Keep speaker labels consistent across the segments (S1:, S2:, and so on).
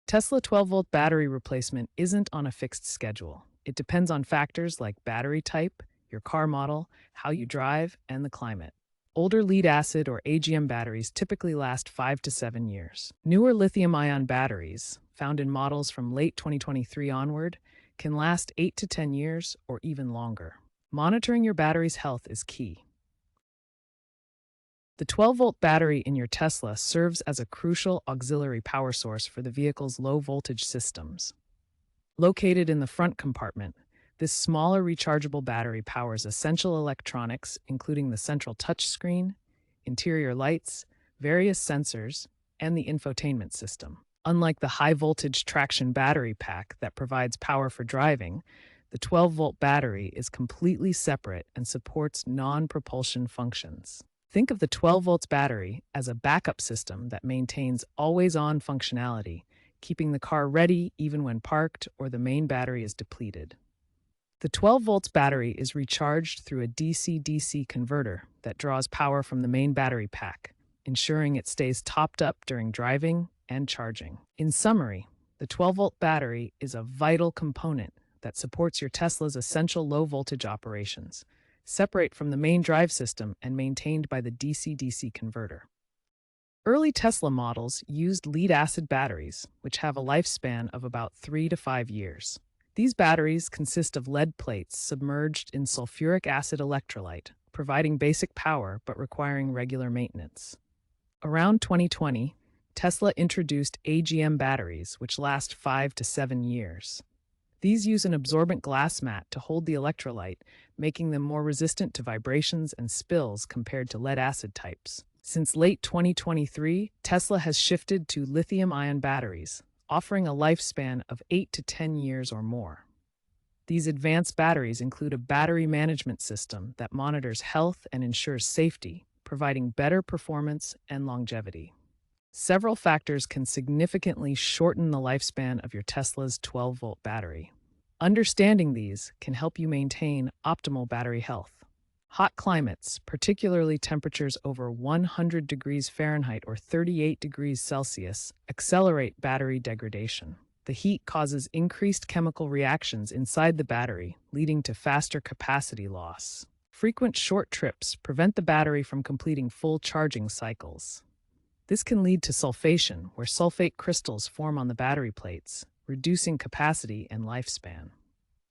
S1: Tesla 12-volt battery replacement isn't on a fixed schedule. It depends on factors like battery type, your car model, how you drive, and the climate. Older lead-acid or AGM batteries typically last 5 to 7 years. Newer lithium-ion batteries, found in models from late 2023 onward, can last 8 to 10 years or even longer. Monitoring your battery's health is key. The 12-volt battery in your Tesla serves as a crucial auxiliary power source for the vehicle's low-voltage systems. Located in the front compartment, this smaller rechargeable battery powers essential electronics, including the central touchscreen, interior lights, various sensors, and the infotainment system. Unlike the high-voltage traction battery pack that provides power for driving, the 12-volt battery is completely separate and supports non-propulsion functions. Think of the 12 volts battery as a backup system that maintains always-on functionality, keeping the car ready even when parked or the main battery is depleted. The 12 volts battery is recharged through a DC-DC converter that draws power from the main battery pack, ensuring it stays topped up during driving and charging. In summary, the 12-volt battery is a vital component that supports your Tesla's essential low-voltage operations, separate from the main drive system and maintained by the DC-DC converter. Early Tesla models used lead-acid batteries, which have a lifespan of about 3 to 5 years. These batteries consist of lead plates submerged in sulfuric acid electrolyte, providing basic power but requiring regular maintenance. Around 2020, Tesla introduced AGM batteries, which last 5 to 7 years. These use an absorbent glass mat to hold the electrolyte, making them more resistant to vibrations and spills compared to lead-acid types. Since late 2023, Tesla has shifted to lithium-ion batteries, offering a lifespan of 8 to 10 years or more. These advanced batteries include a battery management system that monitors health and ensures safety, providing better performance and longevity. Several factors can significantly shorten the lifespan of your Tesla's 12-volt battery. Understanding these can help you maintain optimal battery health. Hot climates, particularly temperatures over 100 degrees Fahrenheit or 38 degrees Celsius, accelerate battery degradation. The heat causes increased chemical reactions inside the battery, leading to faster capacity loss. Frequent short trips prevent the battery from completing full charging cycles. This can lead to sulfation, where sulfate crystals form on the battery plates, reducing capacity and lifespan.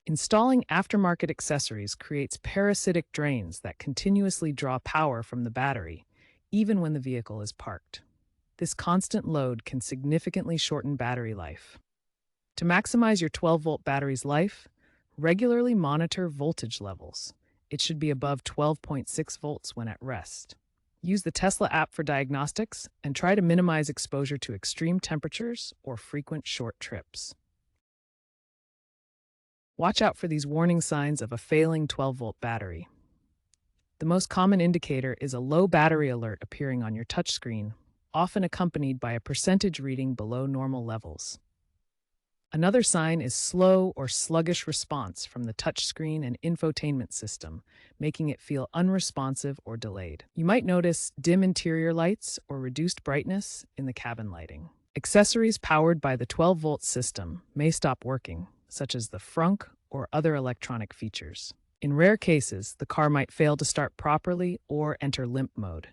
S1: Installing aftermarket accessories creates parasitic drains that continuously draw power from the battery, even when the vehicle is parked. This constant load can significantly shorten battery life. To maximize your 12-volt battery's life, regularly monitor voltage levels. It should be above 12.6 volts when at rest. Use the Tesla app for diagnostics and try to minimize exposure to extreme temperatures or frequent short trips. Watch out for these warning signs of a failing 12-volt battery. The most common indicator is a low battery alert appearing on your touchscreen, often accompanied by a percentage reading below normal levels. Another sign is slow or sluggish response from the touchscreen and infotainment system, making it feel unresponsive or delayed. You might notice dim interior lights or reduced brightness in the cabin lighting. Accessories powered by the 12-volt system may stop working, such as the frunk or other electronic features. In rare cases, the car might fail to start properly or enter limp mode,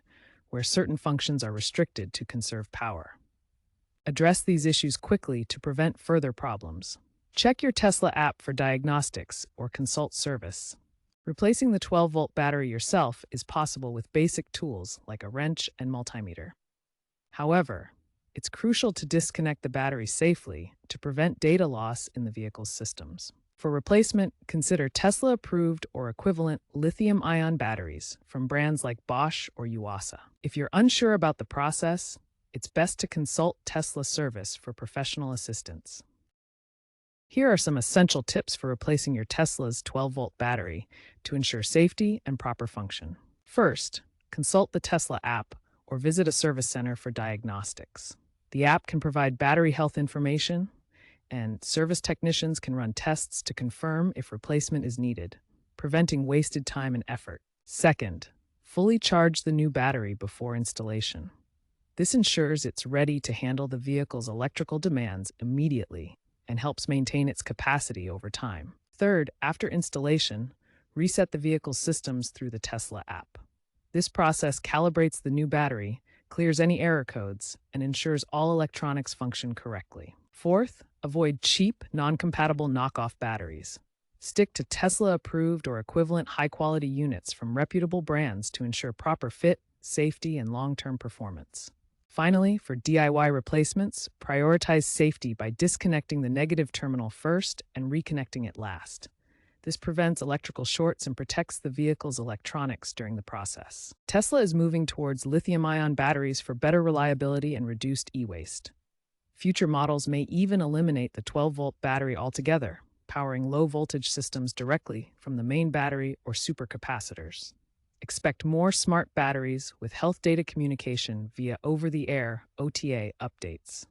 S1: where certain functions are restricted to conserve power. Address these issues quickly to prevent further problems. Check your Tesla app for diagnostics or consult service. Replacing the 12-volt battery yourself is possible with basic tools like a wrench and multimeter. However, it's crucial to disconnect the battery safely to prevent data loss in the vehicle's systems. For replacement, consider Tesla-approved or equivalent lithium-ion batteries from brands like Bosch or Yuasa. If you're unsure about the process, it's best to consult Tesla service for professional assistance. Here are some essential tips for replacing your Tesla's 12-volt battery to ensure safety and proper function. First, consult the Tesla app or visit a service center for diagnostics. The app can provide battery health information, and service technicians can run tests to confirm if replacement is needed, preventing wasted time and effort. Second, fully charge the new battery before installation. This ensures it's ready to handle the vehicle's electrical demands immediately and helps maintain its capacity over time. Third, after installation, reset the vehicle's systems through the Tesla app. This process calibrates the new battery, clears any error codes, and ensures all electronics function correctly. Fourth, avoid cheap, non-compatible knockoff batteries. Stick to Tesla-approved or equivalent high-quality units from reputable brands to ensure proper fit, safety, and long-term performance. Finally, for DIY replacements, prioritize safety by disconnecting the negative terminal first and reconnecting it last. This prevents electrical shorts and protects the vehicle's electronics during the process. Tesla is moving towards lithium-ion batteries for better reliability and reduced e-waste. Future models may even eliminate the 12-volt battery altogether, powering low-voltage systems directly from the main battery or supercapacitors. Expect more smart batteries with health data communication via over-the-air OTA updates.